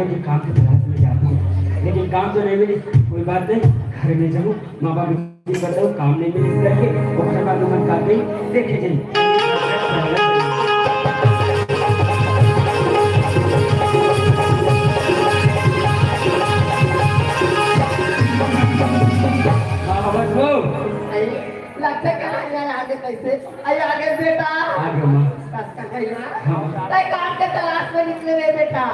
में कि काम की तलाश में जाती हूँ, लेकिन काम तो नहीं मिली। कोई बात नहीं, घर में जाऊँ, माँ बाप की बताऊँ काम नहीं मिली इस करके, और घर वालों मन का गई देखे जाइए। लगता कहाँ आगे कैसे आगे बेटा आगे माँ काम के तलाश में निकले रहे बेटा।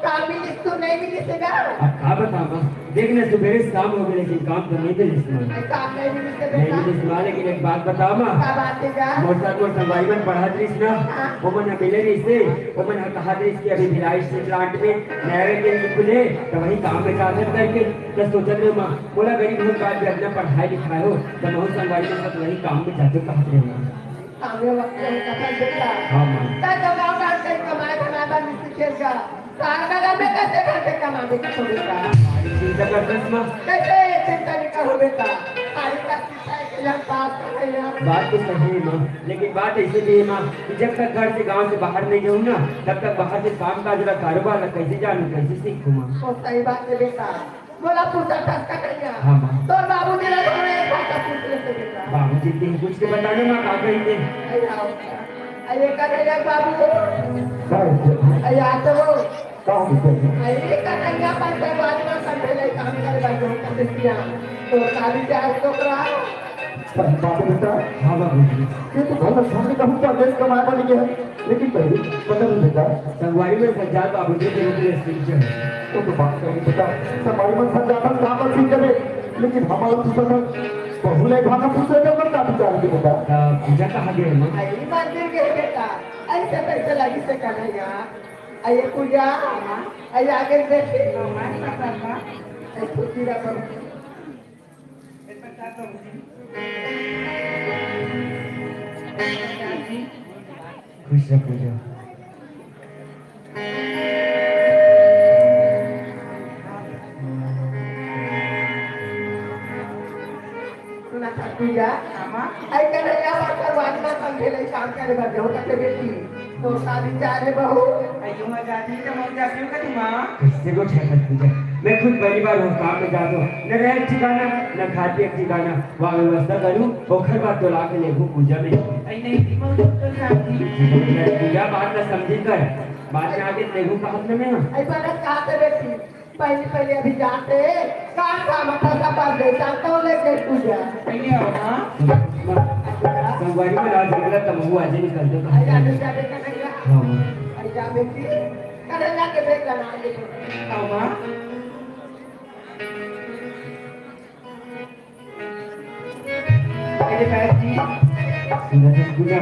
काम मिली तो नहीं मिली सेगा। अब कहा बता माँ, देखने सुबह शाम हो गए लेकिन काम तो नहीं मिली इसमें। काम नहीं मिली से नहीं बेटा। मिली इसमें, लेकिन एक बात बता माँ, क्या बात है का मोटा मोटा भाई मन पढ़ा दीस ना, वो मन मिले नहीं से, वो मन कहा दीस कि अभी भिलाई से प्लांट में नए के खुले तो वही काम में जाते करके तो सोचत रहे माँ, बोला गरीब हो बात भी अपना पढ़ाई लिखाई हो तो बहुत संगवारी में सब वही काम में जाते कहते रहे माँ। आगे वक्त में कथा बेटा। हाँ माँ। ता जगाव डाल के कमाए बनाता मिस्त्री खेल का। सारगा में कैसे करके कमाने का बेटा। चिंता करते माँ। कैसे चिंता नहीं करो बेटा। सारी का चिंता पास कर रहे हैं। बात तो सही है माँ, लेकिन बात ऐसे भी है माँ कि जब तक घर से गांव से बाहर नहीं जाऊँ ना, तब तक बाहर से काम काज का कारोबार कैसे जानूँ, कैसे सीखूँ माँ। तो सही बात है बेटा। बोला पूछा टसका करिया। हाँ माँ। तो बाबूजी ने थोड़े खाता पूछ लेते बेटा। बाबूजी के कुछ के बताने माँ का कही थे। अरे करेगा बाबू। अरे आता वो। अरे करेगा पर से बाद में संडे ले काम करे बाबू करते किया। तो काली चाय तो करा। बाबू बेटा, हाँ बाबूजी। ये तो बहुत सामने का हुआ देश कमाए वाली है, लेकिन पहले पता नहीं बेटा। संगवारी में सज्जाद बाबूजी के रूप में सीख है। तो बात करें बेटा, समाज में सब जाकर काम पर सीख करे, लेकिन हमारा दूसरा बहुले भागा पूछे तो कर काफी चाहते बेटा। पूजा कहाँ गए माँ? अरे मंदिर के बेटा। ऐसे पैसे लगी से कन्हैया। अरे पूजा। अरे आगे बैठे। अरे खुशी रखो। खुश रह पूजा। सुना था पूजा। आई कन्हैया पर वाजना संगे ले काम करे बजे होता के बेटी। तो शादी चाहे बहू। अयो जाती तो मर जाती हूँ कभी माँ। किससे को ठहर पूजा? मैं खुद पहली बार हूँ काम में जाता हूँ, न रह ठिकाना न खाते ठिकाना, वहाँ व्यवस्था करूँ और घर बात तो ला के ले पूजा में। अई नहीं थी मैं तो जाती। पूजा बात न समझी कर, बाद में आगे देखूँ कहाँ में ना। आई बात कहाँ से बेटी? पहले अभी जाते काम काम था पर दे जानता हूँ लेके पूजा। अई आओ माँ। संगवारी में आज निकला तब वो आज निकल दो। आई जाते जाते कन्हैया। हाँ। आई जा बेटी। कन्हैया के बेटा ना देखो। आओ माँ। अरे बैठ जी। पूजा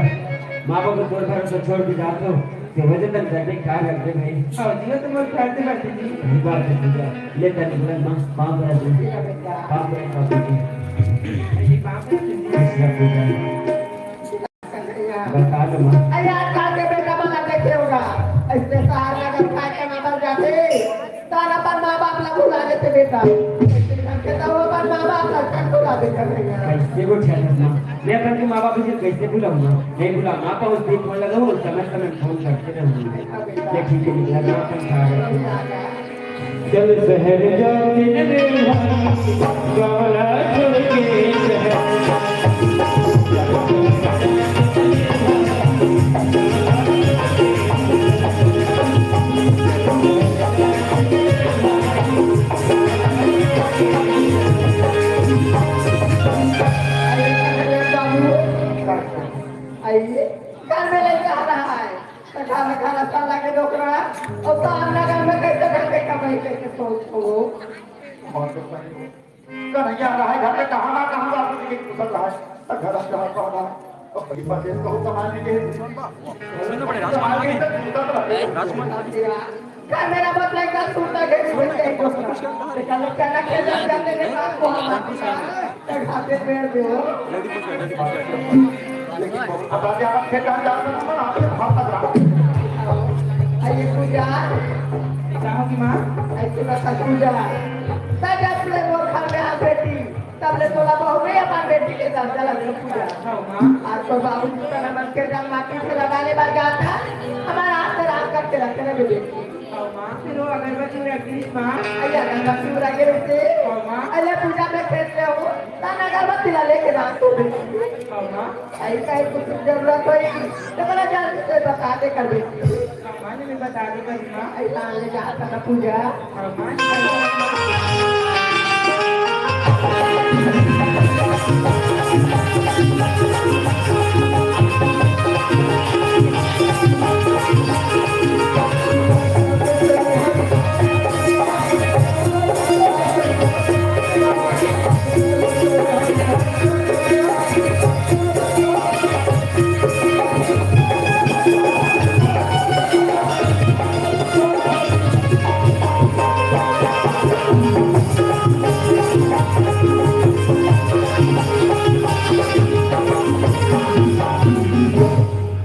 माँ बाप को छोड़ कर छोड़ के जाते हो तो वजह तक घर में क्या करते भाई? आओ जी तो मर खाते बैठे जी। ये बात है पूजा, ले तने बोला माँ पाँव बड़ा दे, पाँव बड़ा काफी दे। अई बाप रे जी। कृष्ण पूजा कन्हैया। बता दो माँ। अरे आज खा के बेटा बना देखे होगा। ऐसे सहार नगर खा के माँ बाप जाते। तारा पर माँ बाप ला बुला देते बेटा। ऐसे करके तो वो पर माँ बाप ला कर बुला दे कन्हैया। कैसे को ठहर माँ? मैं अपन के माँ बाप से कैसे बुलाऊंगा? नहीं बुला माँ पापा उस दिन फोन लगाओ समय समय फोन करते रहूँगी। ये ठीक है निकला तो अपन खा रहे चल शहर जाते गावला छोड़ के आइए घर में लेके आ रहा है खाना खाना साला के डोकरा और काम नगर में कैसे करके कमाई कैसे सोचो कन्हैया रहा है घर में कहाँ ना कहाँ बाबू जी के कुशल रहा है घर जहाँ पढ़ना और परिवार से तो कमाने के क्या मेरा मतलब का सूटा के भूल गए डोकरा लेकिन क्या खेल जाने के बाद को हम खाते पेड़ पे हो बता दिया आप खेत जान जाते ना आपके भाव तक रहा आइए पूजा कहाँ की माँ? ऐसे बता पूजा तब जब ले वो घर में आ बेटी तब ले तोला बहू में अपन बेटी के साथ चला गया पूजा आओ माँ। आज तो बाबू जी का नमन के जान माटी से लगाने वाला जाता हमारा हाथ से रात करके रखते रहे बेटी आओ माँ। फिर वो अगरबत्ती शिवरात्रि माँ अय्या गंगा शिवरा के रहते माँ अय्या पूजा में खेलते हो ताना अगरबत्ती ला लेके रात को माँ आई का कुछ जरूरत होई तो बड़ा जान से बता दे कर दे माँ ने बता दी बस माँ आई ला ले जा था पूजा माँ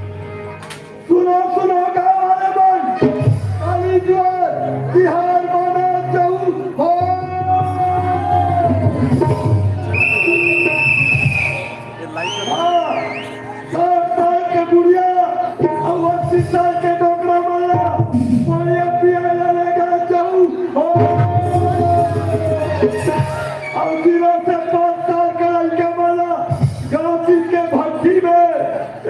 सुनो सुनो गाँव वाले बन काली ज्वार बिहार माना जाऊ हो हाँ, 60 साल के बुढ़िया और 80 साल के डोकरा वाला पानी पिया लगा जाऊ हो और 0 से 5 साल का लड़का वाला गांधी के भट्टी में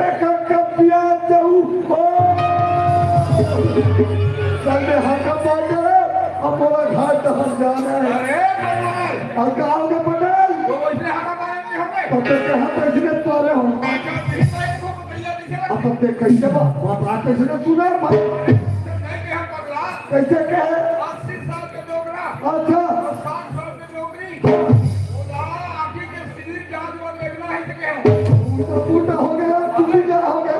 एक कप पिया जाऊ हो संडे हाका पाटे अब बोला घाट हम जाना है और गाँव के पटेल पते के हाथ इसने तोरे हो अब पते कैसे बात इसने सुना कैसे कहे अच्छा तो बूढ़ा हो गया तू भी जा हो गया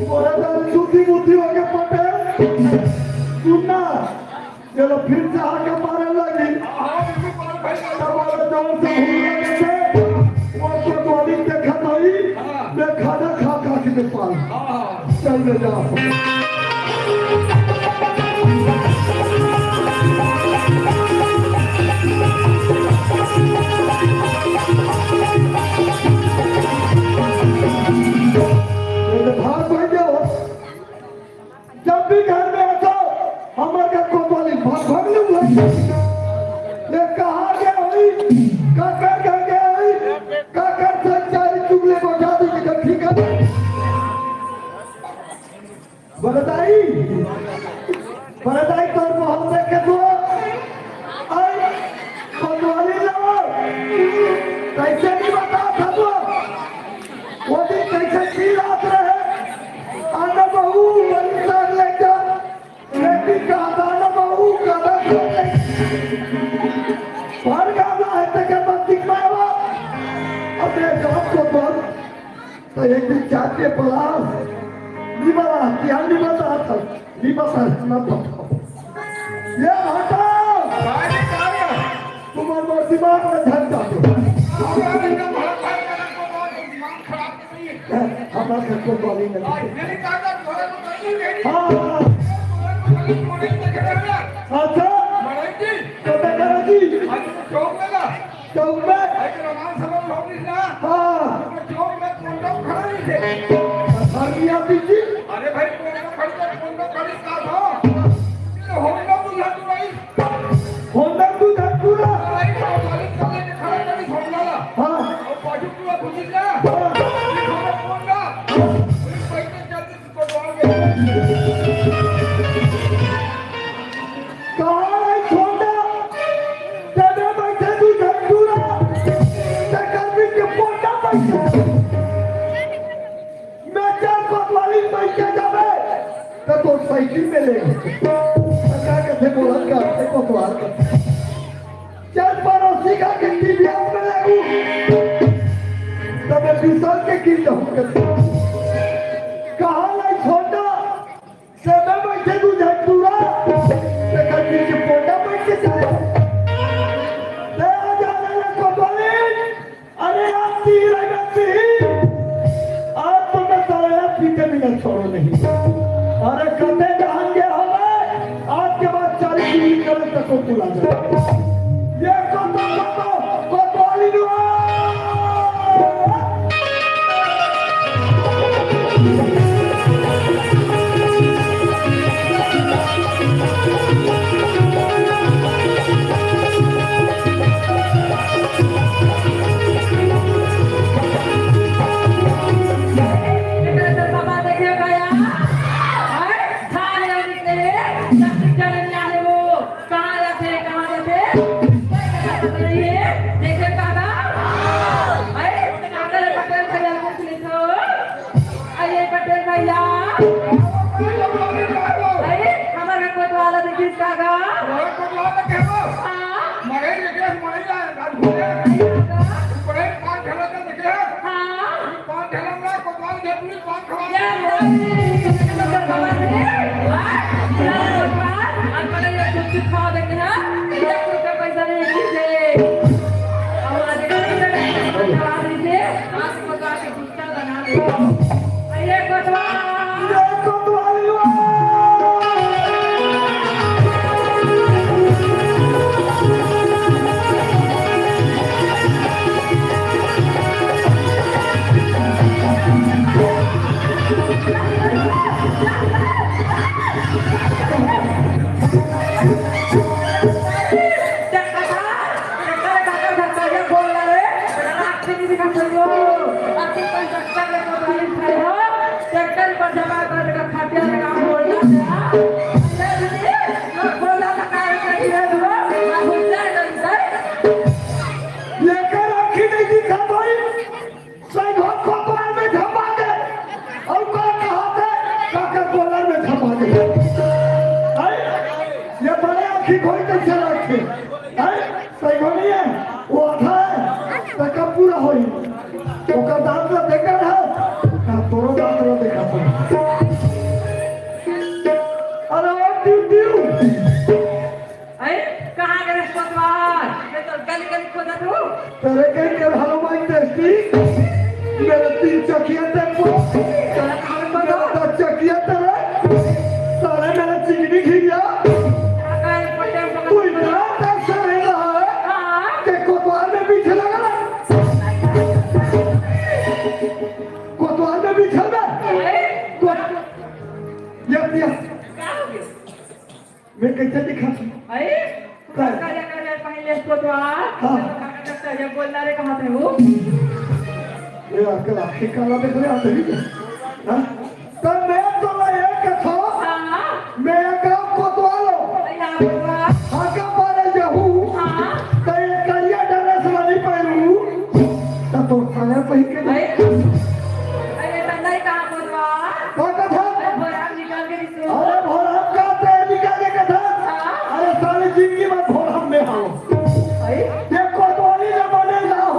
मोरेदारी सूती बुद्धि हो गया पटेल सुनना चलो फिर से आके मारे लगी हमारे जोर से भूल गए और तो गोली देखा नहीं मैं खाना खा खा के पाल चल ले जाओ भाग भाग जाओ जब भी घर में आता हमारे कोतवाली भाग भाग लूंगा ये कहाँ गया हुई काकर गया हुई काकर से चारी चुगले बजा दी कि ठीक है बरदाई तो मोहल्ले के दो आई कोतवाली लो कैसे नहीं बता था तो वो दिन कैसे की रात रहे आना बहू बंदर लेकर लेकिन का आना बहू का भर गाना है तक बंदी मारवा अपने जॉब को बंद तो एक दिन जाके पलास निबला क्या निबला था निबला ना बताओ ये हटाओ तुम्हारे दिमाग में झंडा दो हमारे को बोली नहीं हाँ अच्छा तो देखा जी चौक में हाँ हरिया दीदी अरे भाई होंडा तू धक्कूरा हाँ कहाँ छोटा तेरे बैठे तू धक्कूरा तेरे के पोटा बैठे मैं क्या कोतवाली बैठे जावे तो साइकिल में ले कैसे बोला कर कोतवाल चल पड़ोसी का गिट्टी भी हाथ में लगू तब मैं विशाल के गिर जाऊंगा कहाँ लाई छोटा सेबे बैठे तू झटूरा लेकिन नीचे पोटा बैठ के जाए ले आ जाने ले कोतवाली अरे आप तीर लगती आज तो मैं सारा पीछे भी न छोड़ो नहीं अरे कते जहां गया हमें आज के बाद 40 किलोमीटर तक को पुला जाए ये कोतवाली कोतवाली दिखा सको आपके कंस्ट्रक्टर में कोतवाली खड़े हो ट्रैक्टर पर जमा कर का खातिया का काम बोलना है बोला का कार्य कर दिया हो आप जाए लेकर आखी नहीं दिखा भाई सही घर कोतवाल में झपा दे और कौन कहा थे काकर बोलर में झपा दे ये बड़े आखी कोई तो चला के सही हो नहीं है वो आधा है तो कब पूरा होई ओकर दांत ला देखा है ना तोरो दांत ला देखा था अरे ओ ड्यू कहाँ गए कोतवाल मैं तो गली गली खोदा तू तेरे कहीं कर हेलो माइक टेस्टी मेरे 3 चकिया टेम्पो मेरा 10 चकिया तेरे सारे मेरा चिकनी खी गया तू इतना टेंशन ले रहा है कि कोतवाल में पीछे लगा कोतवाल में पीछे में ये मैं कैसे दिखा पहले कोतवाल जब बोलना रे कहाँ थे वो ये अकल आखिर काला देख रहे आते ही हाँ तो मैं तो ये कथा मैं गाँव कोतवालो हाँ का बारे जाऊँ तो ये कलिया ड्रेस वाली पहनूँ तो खाया पहन के अरे तंदाई कहाँ कोतवाल कौन कथा बोराम निकाल के दिसो अरे भोरम का तेल निकाले कथा अरे सारी जिंदगी में भोरम में आओ ये कोतवाली न बने ना हो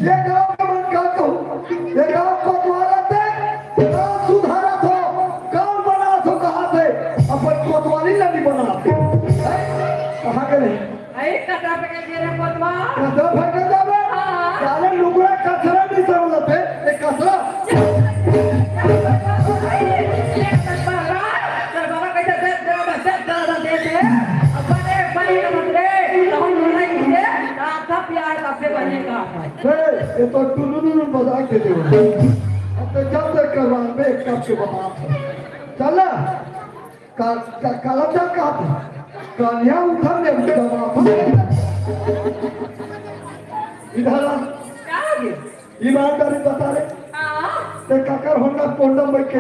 ये गाँव का मन का कहूँ ये गाँव कोतवाल आते गाँव सुधारा थो गाँव बना थो कहाँ थे अपन कोतवाली नहीं बना कहाँ के नहीं कचरा पे दे रहे कोतवाल कचरा फेंक जावे साले लुगड़ा कचरा नहीं समझते ये कचरा ये तो टुलुलु बजा के दे अब तो जब तक करवान में एक कप के बता चल काला क्या कहा था कालिया उठा ले दबा इधर ईमानदारी बता रहे ते काकर होंडा पोंडा बैठ के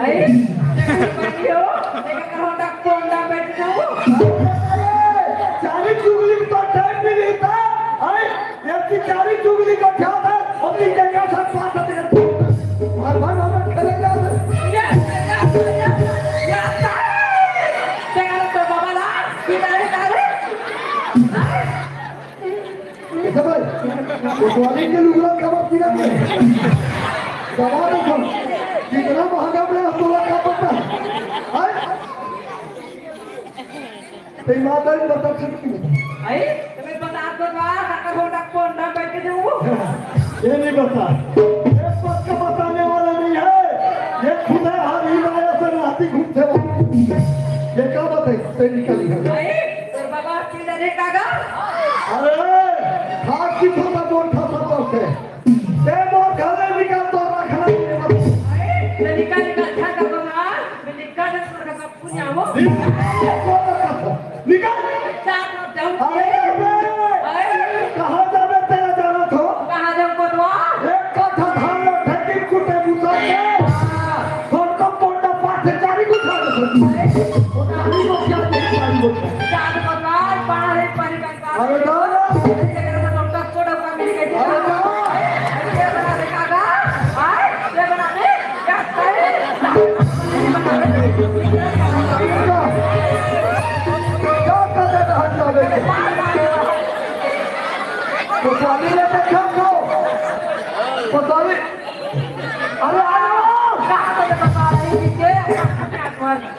चारी चुगली तो टाइम नहीं देता ये चारी चुगली का क्या था अपनी जगह से पास आते हैं भाई खेलेगा कोतवाली के लुगड़ा कब पीना दबा दो कितना महंगा बड़ा तोला का पता है ते ईमानदारी बता सकती है तुम्हें बता दो काकर होंडा पोंडा बैठ के जाऊँ ये नहीं बता ये पक्का बताने वाला नहीं है ये खुद है हर हिमालय से राती घूमते वो ये क्या बात है ते निकली है तेरे बाबा किधर है काका अरे खाक की थोड़ा बोल था सब करते ते मोर घरे निकाल तो रखना निकाल अच्छा का बना मैं निकाल का पुण्य हो निकाल चार जाऊँ कहाँ जावे तेरा जाना था कहाँ जाऊँ कोतवाल एक कथा धान लो ठेकी कुटे मुसा के फोन को पोंडा पाथे चारी को खा दे चारी को क्या दे चारी को चार कोतवाल बाहर है परिवार का अरे ना कोतवाली ने देखा को कोतवाली अरे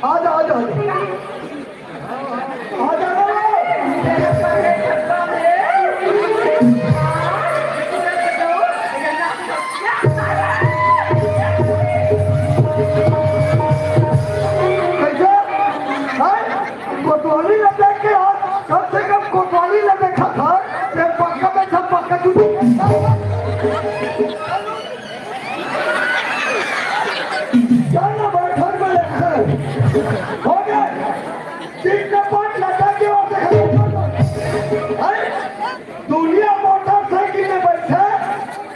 आ जाओ आ जाओ कोतवाली ने देख के कम से कम कोतवाली ने देखा था ये पक्का में सब पक्का तू जाना बैठक में हो गया तीन का पांच लगा के दुनिया मोटरसाइकिल में बैठे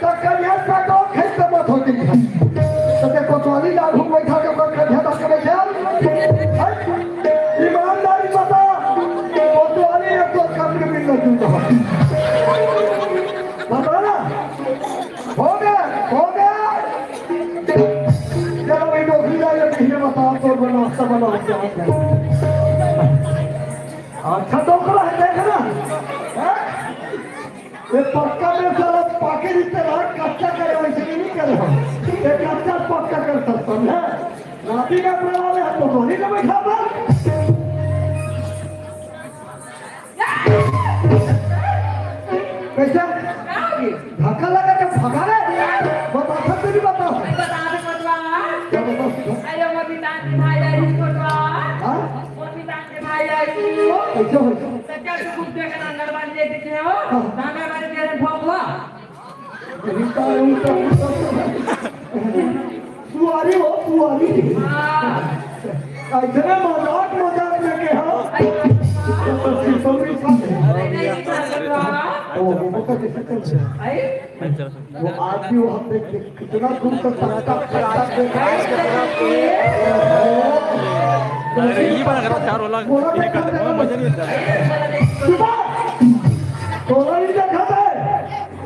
तो हो गई है तो ते कोतवाली लाल हो बैठा के ओकर खड्डा तक बैठे ईमानदारी बता कोतवाली एक तो काम के मिल नहीं तो बता ना हो गया चलो भाई नौकरी जाए कहीं बताओ तो बना सब बना अच्छा डोकरा है देखना ये पक्का में सारा पाके जितने रहा कच्चा करे वैसे नहीं करे हम ये कच्चा पक्का कर सकता है नाती का प्रभाव है तो धोनी का बैठा पर कैसे धक्का लगा के भगा रहे बता सकते नहीं बता क्या कैसे हो सुआरी हो सुआरी इतने मजाक में के हो वो आदमी वो हमने कितना दूर तक ये बना करो चार वाला मजा नहीं आता तोला नहीं देखा है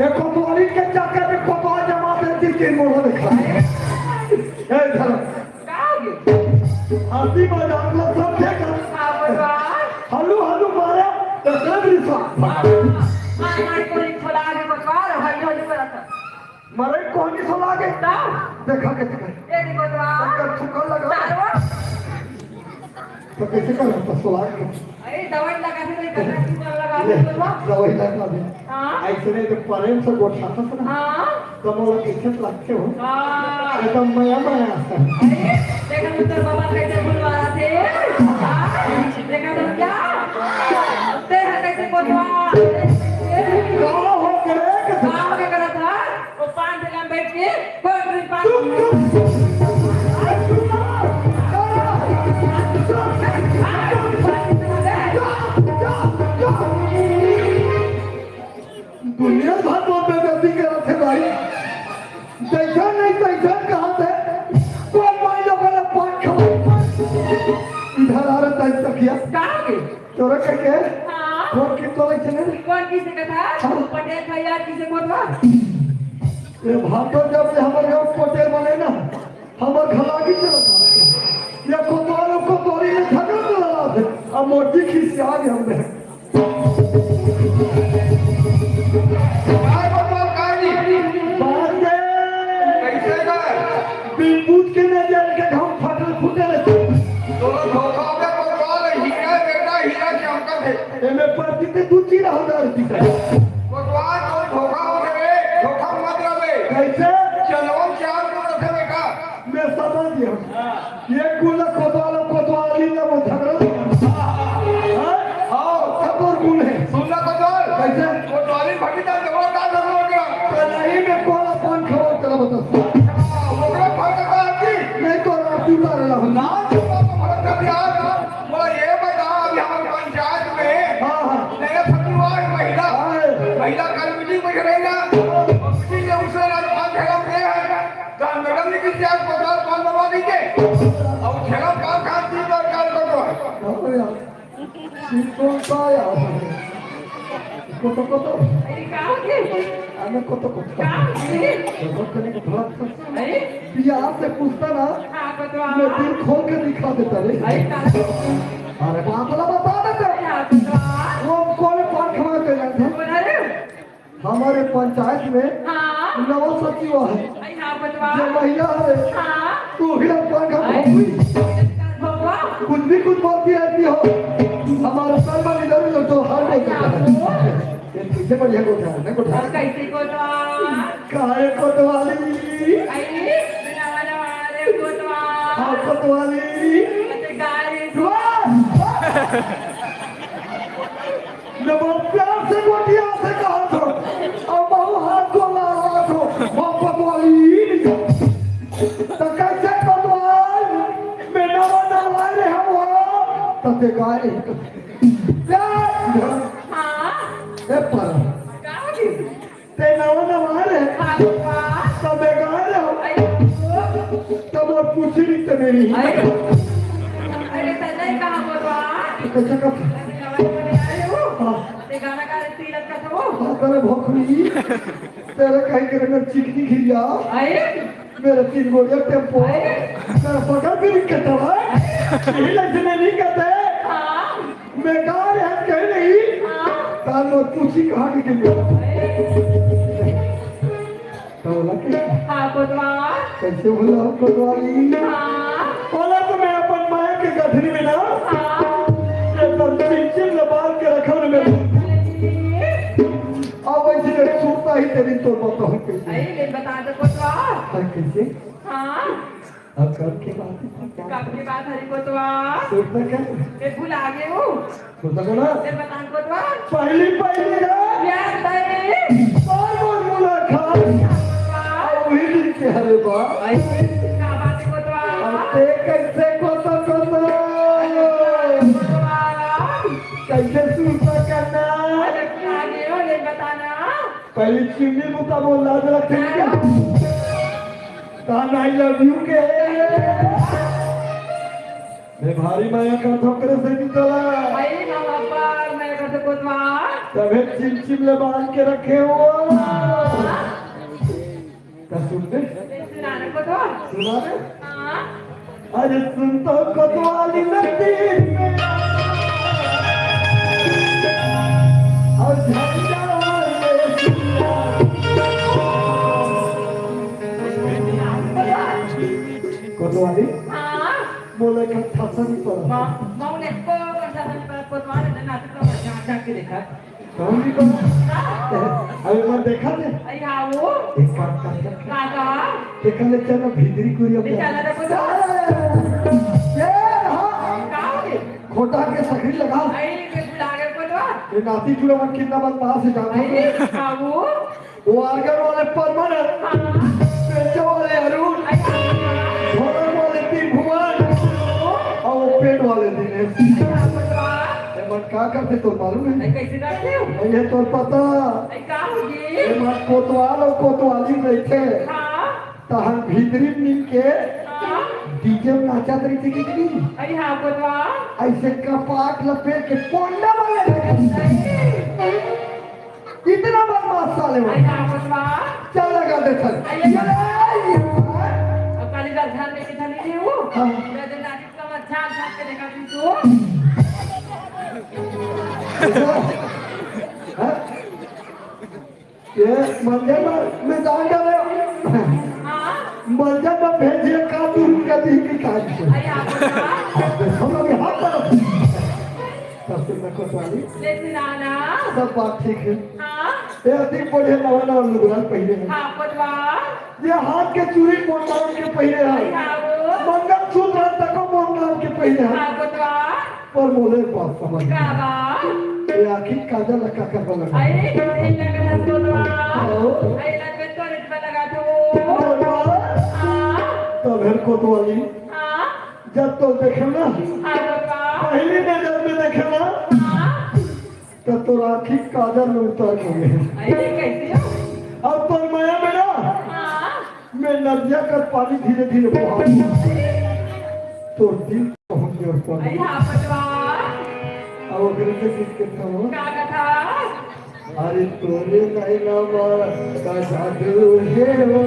ये कोतवाली के चक्कर में कोतवाल जमा देती के मोड़ देखा ए चलो आदमी मजाक में सब देखा हल्लू हल्लू मारा तो सब रिसा मरे कौन सी सलाह के देखा के छुकर लगा तो कैसे कर तो सलाह के दवाई लगा दे ऐसे नहीं तो प्रेम से गोठा था ना तो मोला इज्जत लगते हो एकदम माया देखा तो बाबा कैसे बुलवा रहा थे देखा तो क्या देखा कैसे बोलवा हो गए काम क्या करा था वो 5 दिन बैठ के कोई दुनिया भर में बेइज्जती कर रहे थे भाई जैसा नहीं तैसा कहा थे कोई माई लोगों ने पान खाओ इधर आ रहा था किया तोरा के कौन की तो चले कौन किसे कथा पटेल भैया किसे बोलवा ये भातो जब से हमारे गांव पटेल बने ना हमार घलागी चला ये कोतवालों को तोरी में झगड़ा लड़ा थे अब मोटी खिसिया गए हमने बीबूत के नजर के हम फटल फुटल एमे पड़ती ते दूची रहो दर दिखा कैसे मैं समझ गया ये गुला कोतवाली ने वो झगड़ा हाँ सब और गुल है कैसे नहीं मैं कोला पान खाओ चला बता नहीं तो राती मार रहा हूँ महिला कल मीटिंग में रहेगा मीटिंग में उसने आज ठेला पे है तो मैडम ने किसी आज पकड़ कौन दबा दीजिए और ठेला काम काम तीन बार काम कर दो कौन सा यार कोतो हमें कोतो बिहार से पूछता ना मैं दिल खोल के दिखा देता रे अरे बातला बता देते वो कौन पान खवा के जाते हमारे पंचायत में नव सचिव है जो महिला है तू ही पान खवा कुछ भी कुछ बोलती रहती हो हमारा सर्व इधर तो हर कैसे बढ़िया कोठा है कोठा कैसे कोटवा काहे कोतवाली हाँ कोतवाली प्यार से गोटिया से कहा था और बहु हाथ को ला रहा था वो कोतवाली तो कैसे कोतवाल मैं नवा नवा रहे हम वो तो गाय ए पर ते नवा नवा रहे तो गाय मेरी अरे तन्ने कहाँ बोलवा कैसे का ते गाना का तिलक का तो तेरे भोखरी तेरे कहीं के रंग चिकनी खिया अरे मेरे 3 गोलियां टेम्पो मेरा पकड़ भी नहीं करता भाई यही लगते नहीं करते हाँ मैं कहा है कहीं नहीं हाँ कान में पूछी कहाँ के लिए तो लगे हाँ बोलवा कैसे बोला हमको द्वारी हाँ बोला तो मैं अपन माया के गठरी में ना हाँ एकदम चिमचिम लबाल के रखा हूँ मैं अब वैसे सूखता ही तेरी तो बताऊँ कैसे अरे ले बता दो बोलवा हाँ, कैसे हाँ अब कब की बात है कब की बात हरी बोलवा सूखता क्या ये भूल आ गए हो सूखता क्या ना ये बता बोलवा पहली ना यार तारे बार मुलाकात वही दिन के हरे बा क्या बात है बोलवा ते कैसे कोता कैसे सूखता करना आगे हो ले बताना पहली चिमनी मुता बोल लाज रखेंगे कहा आई लव यू के मैं भारी माया का ठोकरे से निकला भाई मामा पर मेरे घर से बोलवा तबे चिमचिम ले बांध के रखे हो क्या सुन दे सुनाने को तो सुना दे हाँ अरे सुन तो कोतवाली लगती और झंडा कोतवाली हाँ बोले का फसन पर माँ ने को करता था पर बोलवा ने ना तो जाके के देखा कौन भी को अभी मैं देखा थे आई आओ एक काम कर काका देखा ले चलो भीतरी कुरिया ले चला रे बोलो ये हाँ काओ खोटा के सकरी लगा आई के बुला के बोलवा ये नाती चुरा मन कितना बदमाश है जानो आई आओ वो आगर वाले परमानंद हाँ पेचे वाले अरुण आई भोर वाले तीन भुवन और वो पेट वाले दिनेश बोलवा ये मन क्या करते तो मालूम है आई कैसे करते हो ये तो पता आई का होगी ये मन कोतवाल और कोतवाली रहते हाँ तहन भीतरी मिल के हाँ डीजे में नाचा रही थी कितनी आई हाँ बोलवा ऐसे कपाट लपेट के पोंडा वाले इतना बदमाश साले वो आई हाँ बोलवा चल लगा दे चल अब कालीदास ध्यान में कितना नहीं हो हाँ। मैं तो नाटी का मत ध्यान साथ के देखा तू हाँ? ये मंदिर में जान डाले हाँ मंदिर में भेजिए काबू का दी की काज से आई हाँ बोलवा हम लोग हाथ पर तब से मैं कोतवाली ले सुनाना सब बात ठीक है हाँ ये अधिक बढ़िया नवाना और लुगड़ा पहले है हाँ बोलवा ये हाथ के चूड़ी मोटाउन के पहले आई है हाँ वो मंगल सूत्र तक मोटाउन के पहले है हाँ बोलवा पर मोले बात समझ का बा ये आखिर काजल लगा कर बना आई लगा बोलवा आई लगा तो रेट पे लगा तो हाँ तो घर कोतवाली हाँ जब तो देखे ना हाँ बोलवा पहली नजर में देखे ना हाँ तो तो राखी काजल में उतर हो गए आई कैसे हो अब तो माया में ना हाँ मैं नदिया का पानी धीरे धीरे बहा तो दिल पहुंच गया और आई पानी हाँ बोलवा अब अगर से किसके था का था अरे तोरे नैनवा का जादू है वो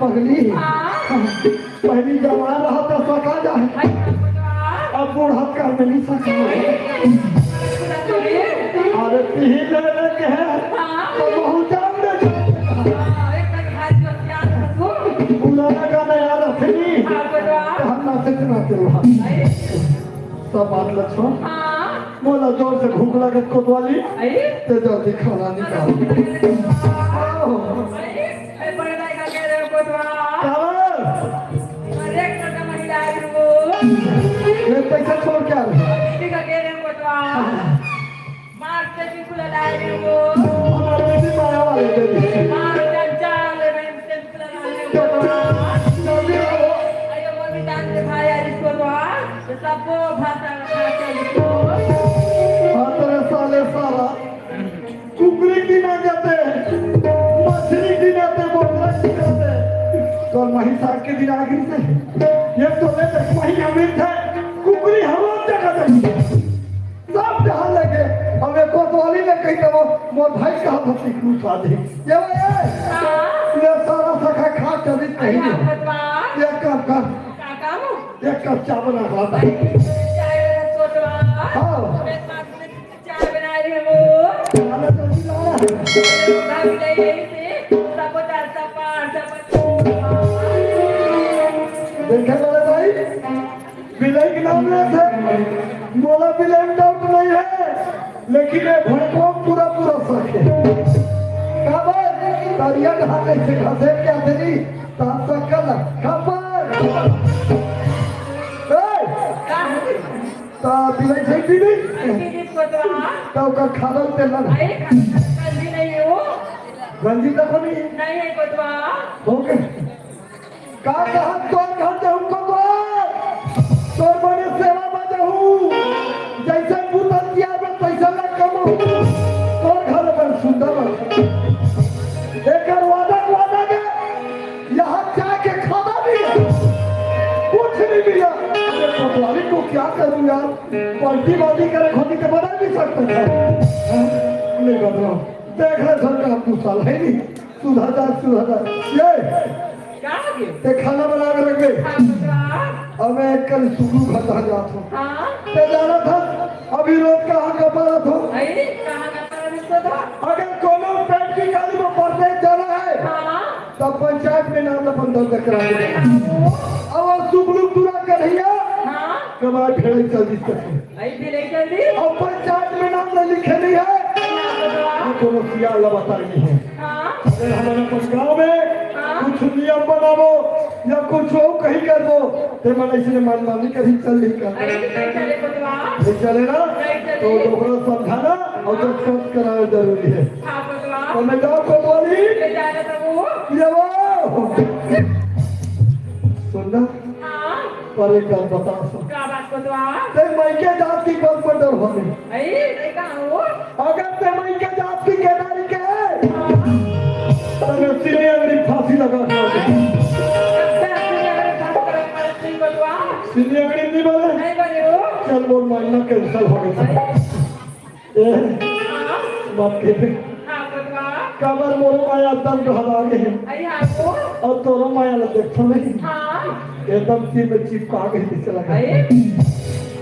पगली पहली जवान रहा तो सका जाए अब बूढ़ा कर में नहीं सका अरे पीही ले लेके है तो बहुत जान दे पुराना गाना याद रखनी हम नाचे नाचे सब बात लक्ष्मण मोला जोर से भूख लगे कोतवाली ते जल्दी खाना निकाल ये पैसा छोड़ क्या हमारे भी माया वाले देवी जल्दी आओ साले सारा कुकरी गिना जाते मछली गिनाते बोतल गिनाते तो महिषा के दिन आगे से ये तो ले वही अमीर थे कुकरी हवा जगह सब जहाँ लगे हमें कोतवाली में कहीं तो मोर भाई का भक्ति उठा दे ये सारा सखा खा चली नहीं एक कप चावल आता हाँ देखे वाले भाई विलय के नाम लेते मोला विलय में डाउट नहीं है लेकिन ये भड़को पूरा पूरा सच है कहा भाई तारिया ढाले से घसे क्या तेरी तासा कल खबर ता विलय से दीदी तो का खाना तेला गंजी तक नहीं है कोतवा हो गए का कहा तो घर जाऊं को तो बड़े सेवा में जाऊं जैसे पुतल किया में पैसा न कमाऊं तो घर पर सुंदर एक वादा के यहाँ जाके खाना भी है कुछ नहीं मिला कोतवाली को क्या करूं यार पलटी बाजी करे खोदी के बना भी सकते थे नहीं बदलो देख रहे सरकार तू साल है नहीं सुधार ये ते खाना बना के रख गए अब मैं कल सुगु खाता जाता हूँ ते जाना था अभी रोज कहाँ का पारा था अगर कोनो पेट की गाली में पड़ते जाना है तब पंचायत में नाम अपन दर्ज करा दे अब सुबलुक पूरा कन्हैया हाँ कमाई भेड़े जल्दी तक ऐसे ले जल्दी अब पंचायत में नाम न लिखे नहीं है कोनो सियाल बता नहीं है हाँ अगर हमारे अपन गाँव में हाँ। कुछ नियम बनावो या कुछ हो कहीं कर दो तो मन ऐसे मनमानी कहीं चल नहीं कर अरे नहीं चले कोतवा नहीं चले ना नहीं चले। तो दोबारा समझाना और जब सब कराना जरूरी है हाँ कोतवा और मैं गाँव को बोली ले जाना तो वो ये वो सुनना हाँ पर एक बात बता सो क्या बात कोतवा ते मैके जात की बल पर डर हो गई ऐ नहीं कहाँ हो अगर ते मैके जात की केदारी के हाँ तो मैं सिरे अगली फांसी लगा दूंगी सिरे अगली नहीं बोले नहीं बने हो चल वो महीना कैंसिल हो गया ए हाँ मत के हाँ कोतवा कबर मोरो माया दम ढला गए ऐ हाँ वो और तोरो माया ल देखो नहीं हाँ एकदम सी में चिपका गई दिसे लगा ऐ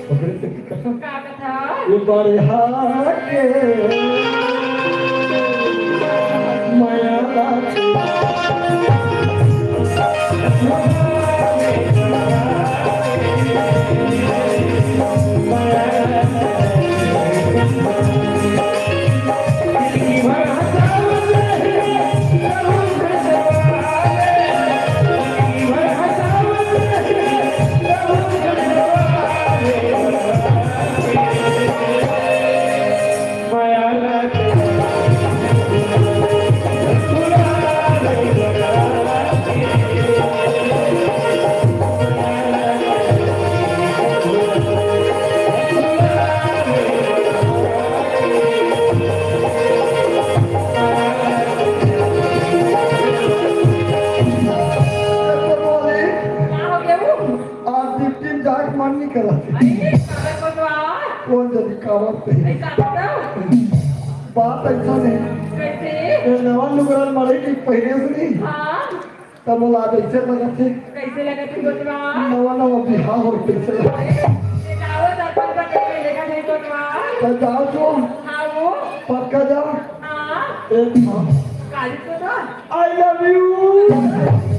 ओकरे से की कसम क्या कथा ये बारे हाके माया ला क्या हो गया वो आज दिन जाग मान नहीं करा ऐ क्या कोतवा कौन जल्दी कावत पे ऐ क्या कथा बात ऐसा नहीं कैसे ये नवा लुगरल मरे की पहले से नहीं हाँ तब वो लाद ऐसे लगा थे कैसे लगा तू कोतवा नवा नवा बिहार हो कैसे लगा ये जाओ दर्पण पर कैसे लेगा नहीं कोतवा तो जाओ जो हाँ वो पक्का जाओ हाँ एक काली को था आई लव यू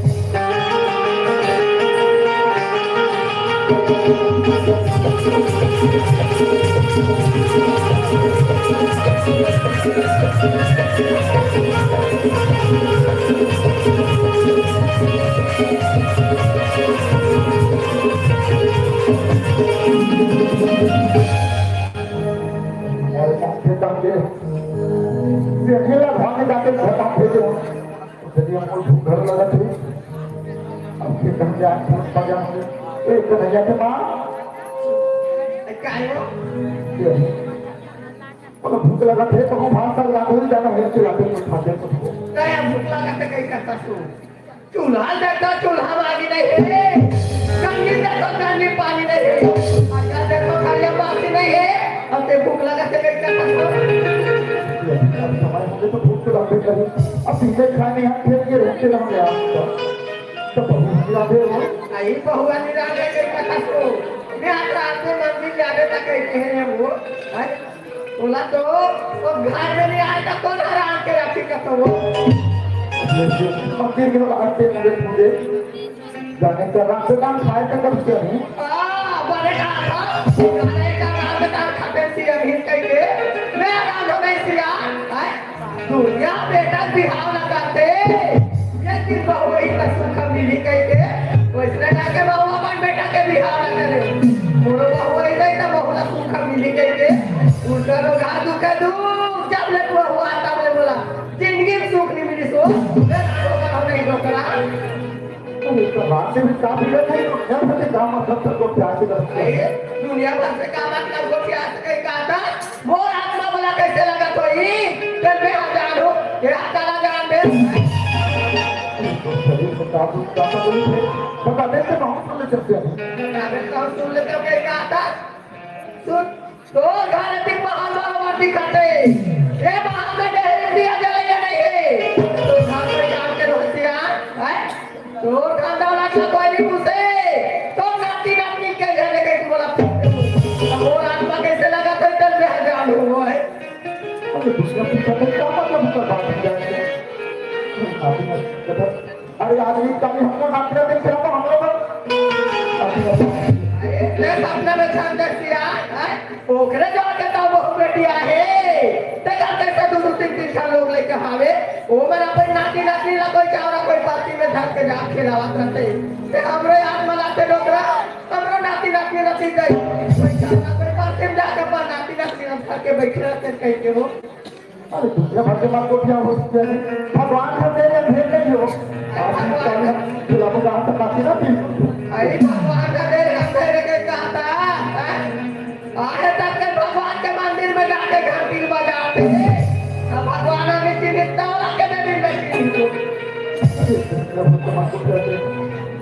देखिएगा भागने जाके घर आप भेजे यदि हमको भूख घर लगा थी अब फिर कहीं जाए पहुंच जाएंगे एक कन्हैया के माँ मतलब भूख लगा थे तो हम भात तक लाते ही जाना है चिल्लाते हैं खाते हैं सबको क्या भूख लगा तो कहीं करता तू चूल्हा देखो चूल्हा बागी नहीं है गंगी देखो गंगी पानी नहीं है आजा देखो खाली बासी नहीं है अब ते भूख लगा तो कहीं करता तू अब समय होंगे तो भूख तो लगते करी अब पीछे खाने हम फिर ये रुकते रहेंगे आप तो बहुत चिल्लाते हो आई बहुआ निराले कहीं करता तू मैं आज रात में मंदिर जाने तक कहते हैं वो बोला तो वो घर में नहीं आया तो कौन हराम के रखी का तो वो मंदिर के लोग आते मुझे जाने का रात से काम खाए का कब से नहीं बड़े का गाने का रात का खाते सी अभी कहीं के मैं आराम हो गई सिया दुनिया बेटा बिहाव लगाते ये दिन बहु ही का सुख मिली कहीं के वैसे ना के बहु अपन बेटा के बिहाव ना करे मोरो बहु ही नहीं तो बहु ना सुख मिली कहीं के उनका लोग हाथ दुखे दू जब ले हुआ हुआ तब ले बोला जिंदगी में सुख नहीं मिली सो नहीं रोकना रात से भी काम ही नहीं घर से काम मतलब तक को प्यार से करते हैं दुनिया भर से काम मतलब को क्या कहीं कहा था मोर आत्मा बोला कैसे लगा तो ही चल बे हजार हो ये हताला जान दे शरीर को काबू करना बोली थे बता देते ना हम सुन सकते हैं अबे तो सुन लेते हो कहीं कहा था सुन तो घर तक महान दिखाते ये महान में दिया जाए या नहीं है तो घर में जान के रोसिया है तो खाना वाला का कोई नहीं पूछे तो नाती नाती के घर के तू बोला वो आत्मा कैसे लगा तो चल बे हजार हो है अब दूसरा पूछा तो क्या मतलब उसका बात जाएंगे अरे आदमी कभी हमको नाचने में खिला तो हम लोग ले सामने में छान दसिया ओकरे जो के तो बहु बेटी आहे ते करते से दो तीन तीन साल लोग लेके हावे ओ मेरा कोई नाती नाती ला कोई चावरा कोई पार्टी में धक के जा खिलावत रहते ते हमरे याद मनाते डोकरा हमरो नाती नाती रती गई कोई चावरा कोई पार्टी में जाके पर नाती नाती धक के बैठे रहते कह के हो अरे दूसरे भर के बात को क्या हो भगवान को तेरे भेज नहीं हो आदमी कभी हम खिला को कहाँ तक आती ना थी अरे भगवान का दे तेरे के कहता आगे तक के भगवान के मंदिर में जाके घंटी बजाते अब भगवान ने जीवित वाला के दिन में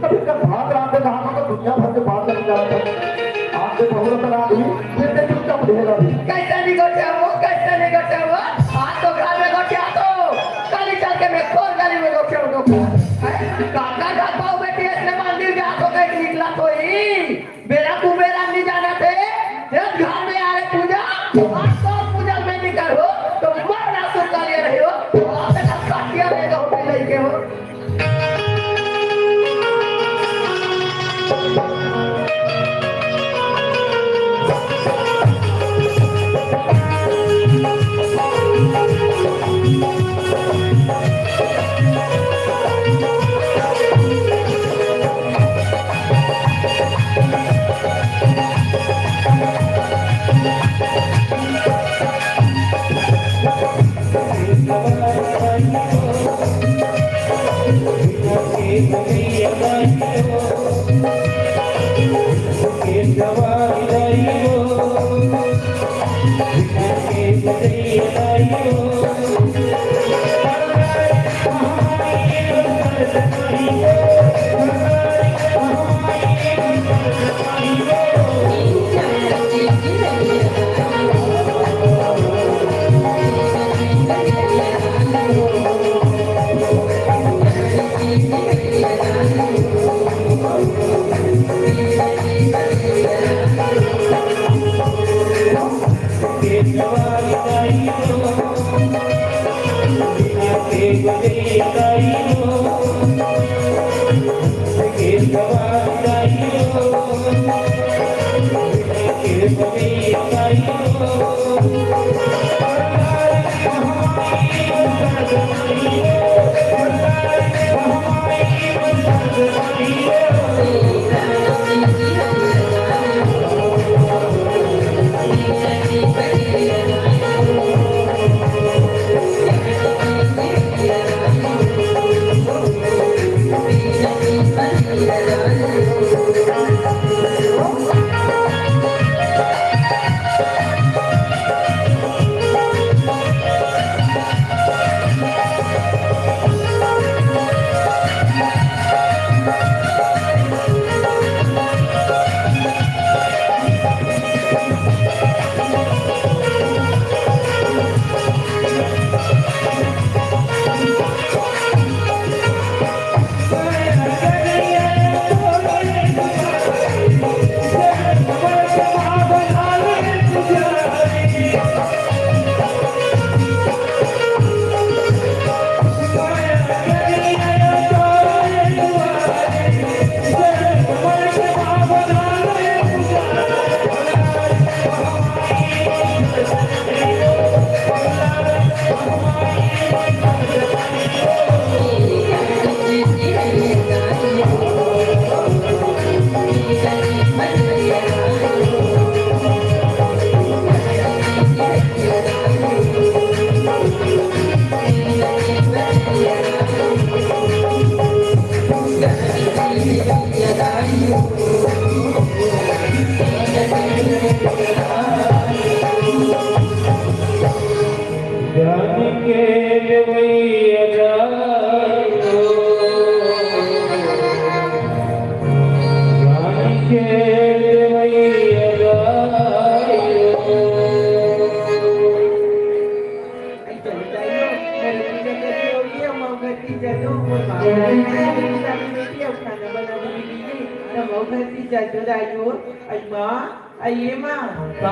कभी का भाग रहा था जहाँ पर दुनिया भर के बात करने जा रहा था आपसे बहुत बड़ा आदमी फिर नहीं चुपचाप रहेगा भी कैसे नहीं गटे वो आज तो घर में गटे आ तो कल चल के मैं खोल गली में गटे हो काका का पाओ बेटी इसने मंदिर जा तो कहीं निकला तो ही मेरा कुबेरा नहीं जाना थे जब घर में आ रहे पूजा आज तो पूजा में नहीं करो तो मरना तो कर रहे हो तो आप तक काटिया रहेगा हो लेके हो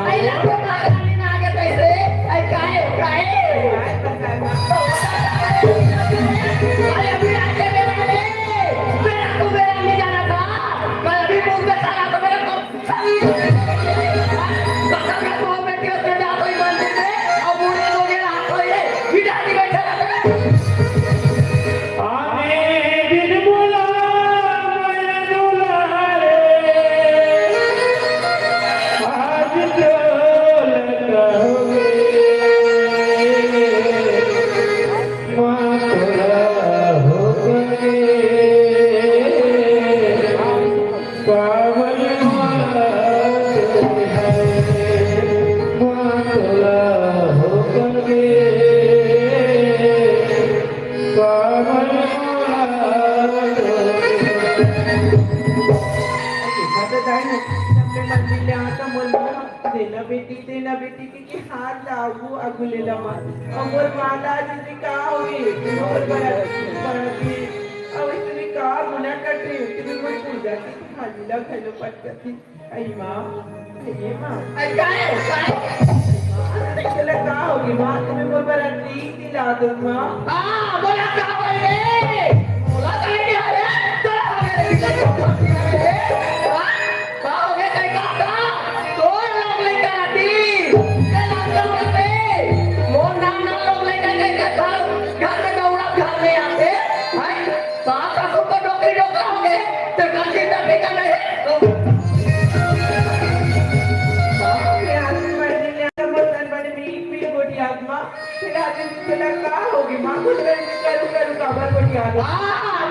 Ay, la puta de la que te dice, ay, cae. Ay, mira que me vale. तेना बेटी के हाथ लागू अगुलेला मत अमर माला जी का होई मोर बराती अब तुम्ही का गुन्हा करते तुम्ही मग पूजा की खालीला खालो पटकती आई माँ ये माँ काय त्याला का होगी माँ तुम्ही मोर बराती दिला दो माँ बोला का होय रे बोला काय नाही अरे चला वगैरे काय हो गया काय का तो लोग लेकर आती ते नाम होते मोर नाम ना लोग लेकर काय का घर में दौड़ा घर में आते हाय साथ को डोकरी डोका हो गए तो काशी तक का नहीं त्याला का होगी माँ कुछ करू काबर बड़ी आदत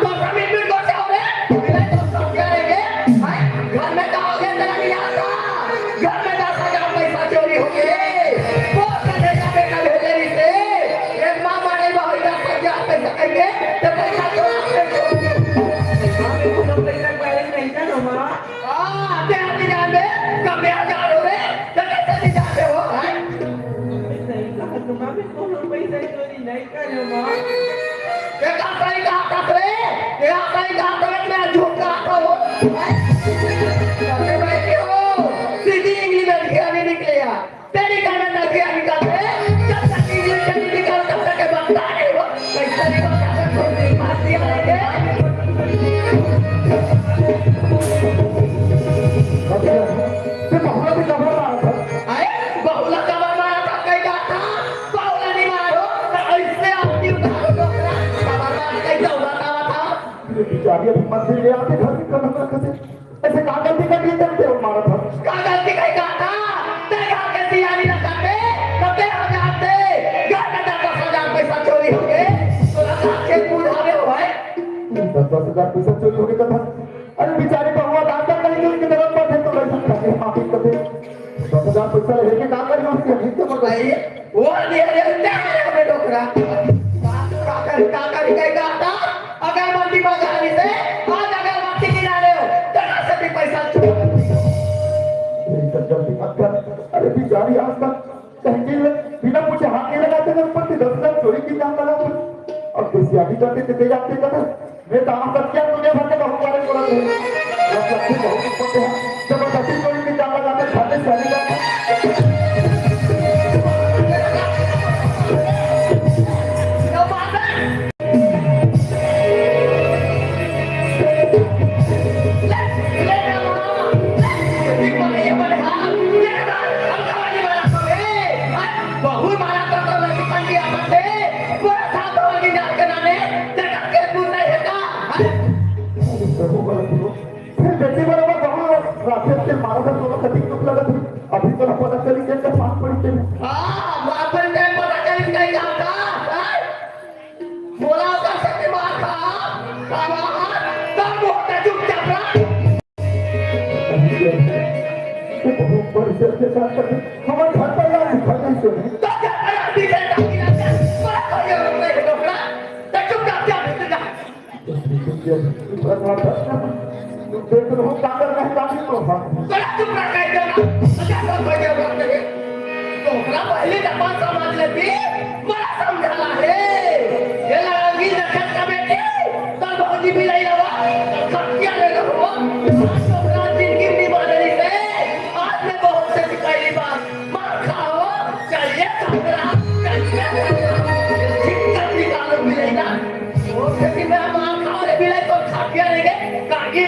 तो जमीन में गोटे हो गए मिले तो सब करेंगे हाय घर में का हो गया तेरा नहीं आता घर में 10,000 पैसा चोरी हो गए वो करने का बेटा भेजे से एक माँ मारे बहुत 10,000 पैसा करेंगे तो पैसा चोरा नहीं था ना माँ ते आती जान में कब में 1000 हो रहे तो कैसे नहीं जाते हो हाय नहीं कहा तुम्हारा भी कोनो पैसा चोरी नहीं करे माँ देखा सही कहा कसरे देखा सही कहा तो मैं झूठ कहा हो कैसे बैठे हो सीधी इंग्लिश में लिखा नहीं निकलेगा तेरी गाना ना किया निकालते जब तक इंग्लिश नहीं निकाल तब तक बनता नहीं हो कैसे नहीं बनता छोटी बात दिया लेके ते बहुला भी कमरा मारा था आए बहुला कमर मारा था कई गाता बहुला नहीं मारो ऐसे आती उतारो डोकरा कमर मार कई दौड़ा था ये बिचारी अभी मंदिर ले आते घर में कदम रखते ऐसे का गलती कर दी तेरे को मारा था का गलती कई गाता तेरे घर के सियारी लगाते कते हो जाते घर में 10,000 पैसा चोरी हो गए तो लगा के बुढ़ावे हो है 10,000 पैसा चोरी हो गया था अरे बेचारे बहुआ दान कर करेंगे उसके तरफ पर थे तो वैसा खाते माफी करते 10,000 पैसा लेके काम करेंगे उसके नहीं तो भाई वो ले ले तेरे डोकरा का करी कई गाता अगर मंडी बाजारी से आज अगर माटी गिरा रहे हो तो कैसे भी पैसा चोरी जल्दी मत कर अरे बेचारी आज तक कहीं बिना पूछे हाथ नहीं लगाते थे ऊपर से 10,000 चोरी की जान लगा और किसी आदमी करते थे जाते थे मैं काम कर क्या दुनिया भर के बहुत सारे बोला थे बहुत ऊपर हैं जबरदस्ती चोरी की जान लगाते खाते सारी बहुत मारा तो लड़की पंडी आते पूरा साथ होगी जान के नाने तेरा के दूर नहीं है का फिर बेटी बराबर बहुत रात से मारा था तो कभी दुख लगा थी अभी तो पता चली कि पास पड़ी थी हां माफन टाइम पता चली कहीं जाता बोला का सकते मार खा तब होता चुपचाप रहा बहुत परिचय के साथ हमारे घर पर यार खतरे से तो क्या अभी से ताकि ना बड़ा कोई और नहीं डोकरा तो चुपचाप जा देख लो कागर नहीं काफी तो बड़ा चुप रह गए ना क्या कर बजे बात नहीं डोकरा पहले जबान समझ लेती बड़ा समझाला है ये लड़की नखत का बेटी तब भौजी भी नहीं रहा सब क्या ले लो डोकरा जिंदगी नहीं बदली से आज मैं बहुत से सिखाई बात मार खाओ चलिए डोकरा चलिए ठीक कर निकालो मिलेगा वो खेती में मार खाओ रे मिले तो खा के लेंगे कागी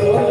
Oh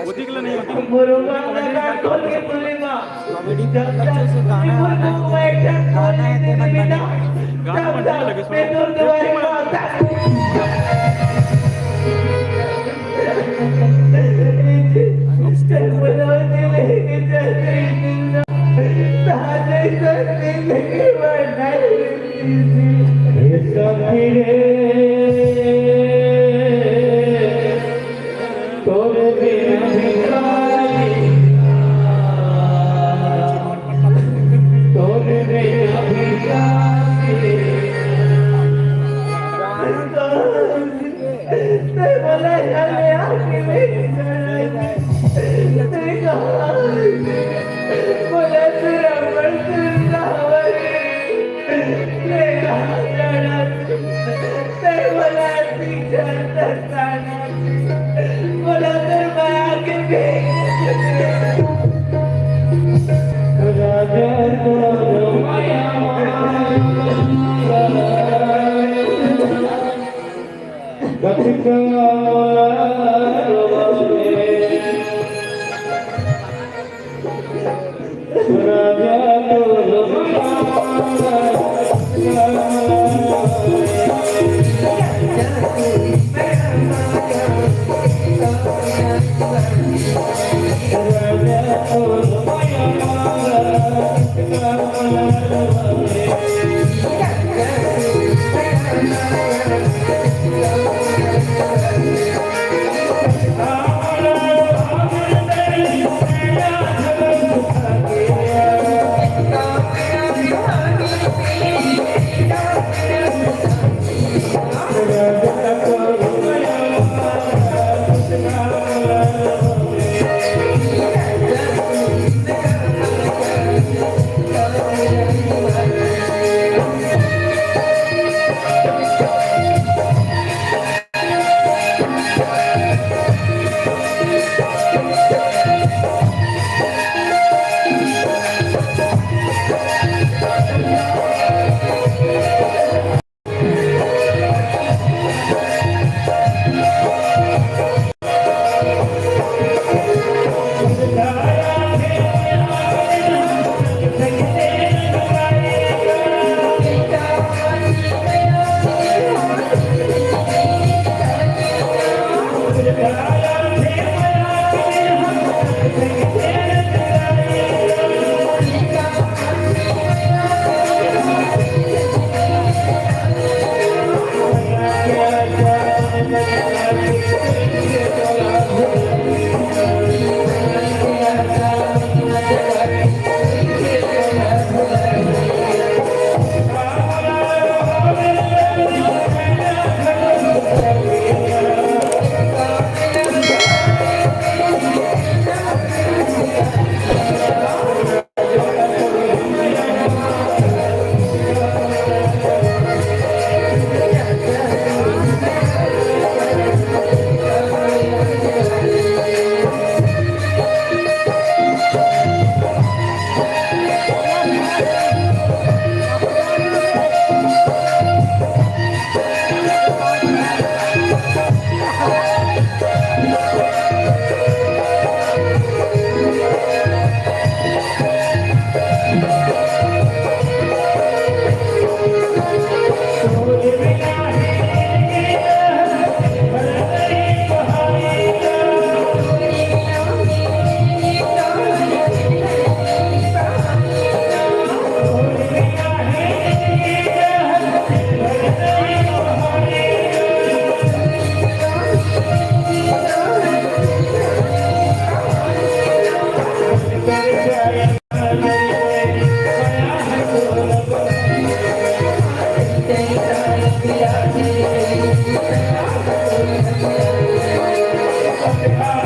उदिकलं नाही होती गाणं म्हटलं लगेच देखा